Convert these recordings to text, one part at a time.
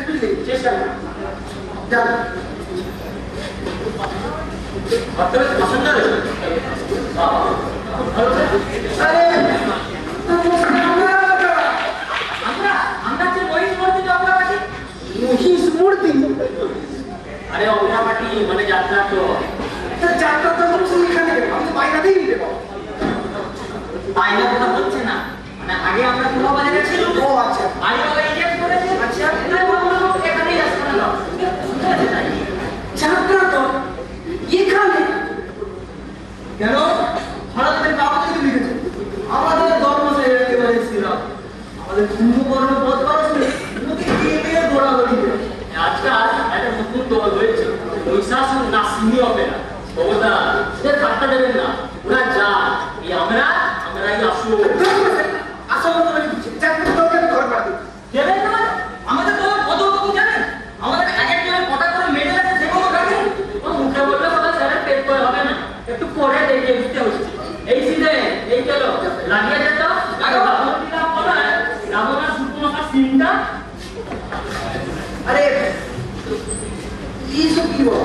বুঝলি চেষ্টা কর যান আপনারা পছন্দ আরে আমরা যে মহিষ মূর্তি অবলা পাটি মহিষ মূর্তি আরে অবলা পাটি মানে যাত্রা তো যাত্রা তো এখানে আমি বাইরেতেই নিতে পারবো বাইরে কথা হচ্ছে না মানে আগে আমরা কোলা বাজারে ছিল ও আচ্ছা আগে ওরা ইনজেক্ট করেছে আচ্ছা তাই আমরা এখানেই আসতে না যাত্রা তো এখানে কেন ভারতের কাগজে কি লিখেছে আমাদের ধর্ম একেবারে স্থিরাম আমাদের পূর্ববর্ণ পথ পাচ্ছে মুখে দিয়ে গোড়া গড়িয়ে আজকাল একটা নতুন দল হয়েছে বৈশাসন না সিনি অপেরা ওটা সে ঠাট্টা দেবেন না ওরা যা এই আমরাই আসো আসল মানে কিছু চাকরি দরকার ঘর পাড়তে দেবেন না আমাদের তো পদক কি জানেন আমাদের আগের জন্য কটা করে মেডেল আছে সেগুলো কাটে ও মুখে বললে কথা স্যারের পেট করে হবে না একটু পরে দেখে দিতে হচ্ছে এই সিনে এই গেল লাগিয়ে যেত আগে ভাবনা দিলাম বলা রামনা সুপুনকা সিনটা আরে এই সব কি বল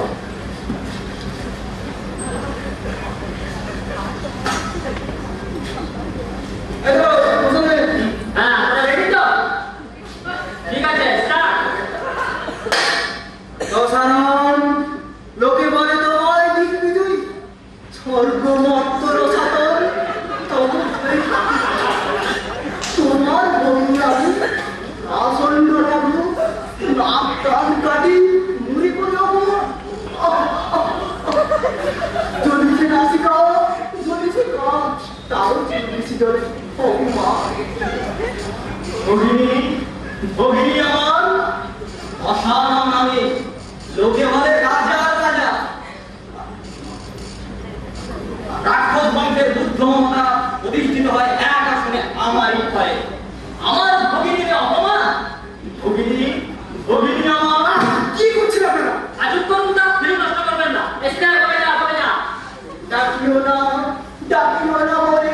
হ্যালো বুঝলে হ্যাঁ আমরা রেডি তো ঠিক আছে স্টার্ট দশানন লোকে বলে তোমায় দিগ্বিজয়ী স্বর্গ মর্তর সাতর তোমার বন্ধুরাবু আসন্ড রাবু নাক টান কাটি মুড়ি করে যাবো জ্বলিছে নাসিকা জ্বলিছে কান তাও চিনছি ধরে ভগিনী আমার অসাধারণ নামে লোকে বলে রাজা রাজা রাক্ষস বংশের বুদ্ধমতা প্রতিষ্ঠিত হয় এক আসনে আমারই ভয়ে আমার ভগিনীর অপমান ভগিনী আমার কি করছেন আপনারা আজুক্ষণ তা ফিরে নষ্ট করবেন না স্টার হবে না ডাকিও না বলে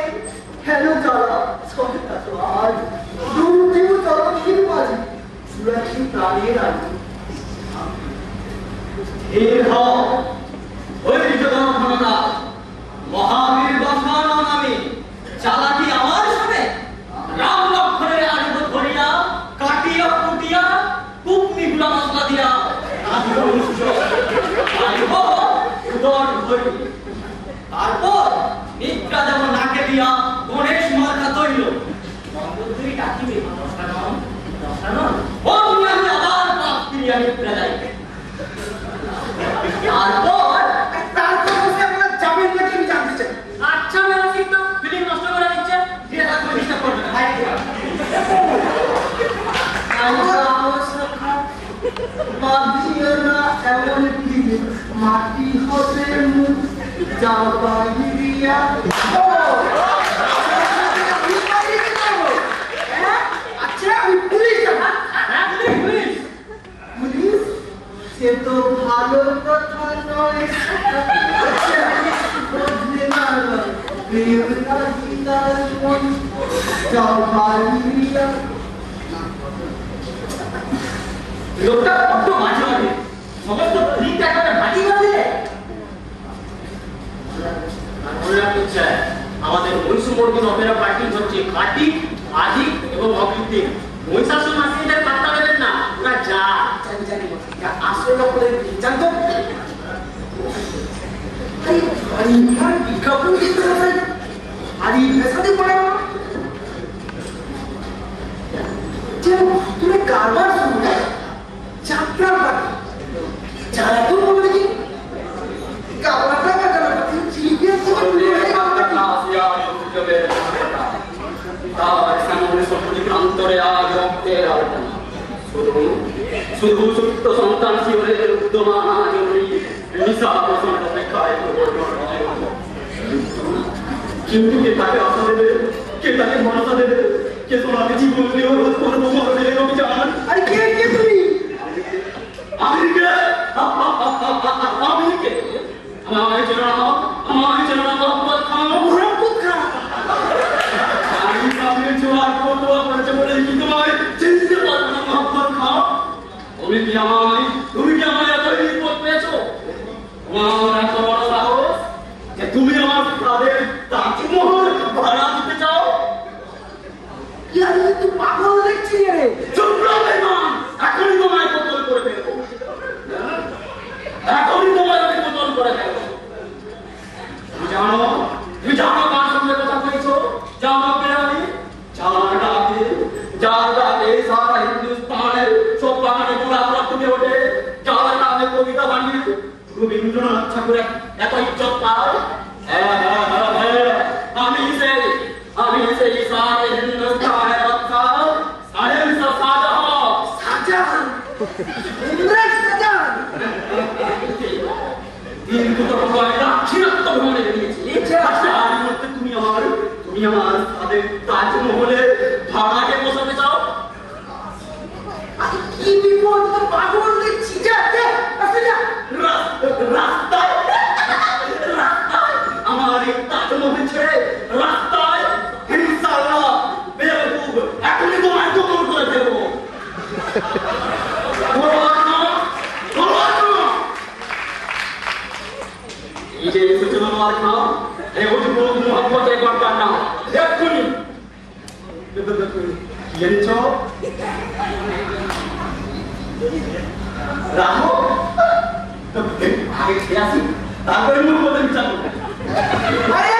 হ্যালো যারা সন্ধ্যা তো আজ দুর্দিও চলো ফিরে বাজি সুরাক্ষী প্রাণের আগে এর হও ঐতিহ্যতম ক্ষমতা মহাবীর দশানন নামে চালাকি আমার সামনে রাম লক্ষ্মণের আজব ধরিয়া কাটিয়া কুটিয়া কুপনি গুলা মশলা দিয়া তারপর নিদ্রা যেমন নাকে দিয়া গণেশ মার্কা তৈল মন্দির ডাকিবে দশানন আমি আবার পাপ ফিরিয়া নিদ্রা যাই তারপর আপনারা যাবেন নাকি আমি জানতে চাই আচ্ছা ম্যাডাম কিন্তু ফিলিং নষ্ট করে দিচ্ছে যে তাকে ডিস্টার্ব করবে না ভাই বাঁধিও না এমন কি মাটি হতে মুখ যাও বাহিরিয়া আচ্ছা আমি পুলিশ পুলিশ সে তো ভালো কথা নয় বুঝলে না প্রেম রাজিতার মন যাও বাহিরিয়া লোকটা কত মাঝে মাঝে সমস্ত ফ্রিটা একেবারে মাটি করে দিলে মনে রাখতে চাই আমাদের মহিষমর্দিন অপেরা পার্টি হচ্ছে খাঁটি আদিক এবং অকৃত্রিম মহিষাসুর মাসিদের পাত্তা দেবেন না ওরা যা জানি আসলে করে জানতো আরে বিজ্ঞাপন দিতে হবে আরে ভেসাতে পারে না যে তুমি কারবার শুরু যাত্রা পার্টি যারা তো বলে কি কাবলাটা কাবলাটা চিকে করে কাবলাটা আসিয়া সুযোগে তার সামনে সত্যি প্রান্তরে আজ রক্তের আলোচনা শুধু সুপ্ত সন্তান শিবরের উদ্যমান জমি নিশা প্রসন্ন অপেক্ষায় কিন্তু কে তাকে আশা দেবে কে তাকে ভরসা দেবে কে তোমাকে জীবন দিয়ে রোধ করবো মরণের অভিযান আরে কে তুমি আমি কে আমার জন্য মোহাম্মদ খান আমি সামনে জোয়ার কত করেছে বলে কি তোমায় চিনতে পারবো না মোহাম্মদ খান ও তুমি কি আমার এত বিপদ পেয়েছো? তোমার এত বড় সাহস যে তুমি আমার তাদের তাজমহল ভাড়া দিতে চাও? তুই পাগল দেখছিস রে? চুপ করো বেঈমান! এখনই তোমায় কতল করে ফেলবো। এখনই তোমায় আমি কতল করে ফেলবো। তুমি জানো কার সঙ্গে কথা বলেছো? জানো কে আমি? যার ডাকে সারা হিন্দুস্তানের সব বাঙালি গুলা প্রথমে ওঠে, যার নামে কবিতা বানিয়ে রবীন্দ্রনাথ ঠাকুরের এত ইজ্জত পায়। আমি সেই সারা হিন্দুস্তানের বাদশাহ সাহেব শাহজাহান। শাহজাহান, ইমরান শাহজাহান। কিন্তু তখন আমি দাক্ষিণাত্য ভ্রমণে বেরিয়েছি। তার মধ্যে তুমি আমার তাদের তাজমহলে ভাড়াকে বসাতে চাও? কি বিপদ! তো পাগল দেখছিস? যা যা, আসতে যা। রাস্তায় আমার এই তাজমহল ছেড়ে রাস্তায় ইনশাআল্লাহ বেয়াকুব এখনই তোমায় কতল করে ফেলবো। এই যে এসেছিল আমার নাম, এই অজুব মোহাম্মদের গর্দার নাম। এক্ষুনি কি এনেছ? রাখো, আগে খেয়ে আসি, তারপরে মোহাম্মদের বিচার করবো। আরে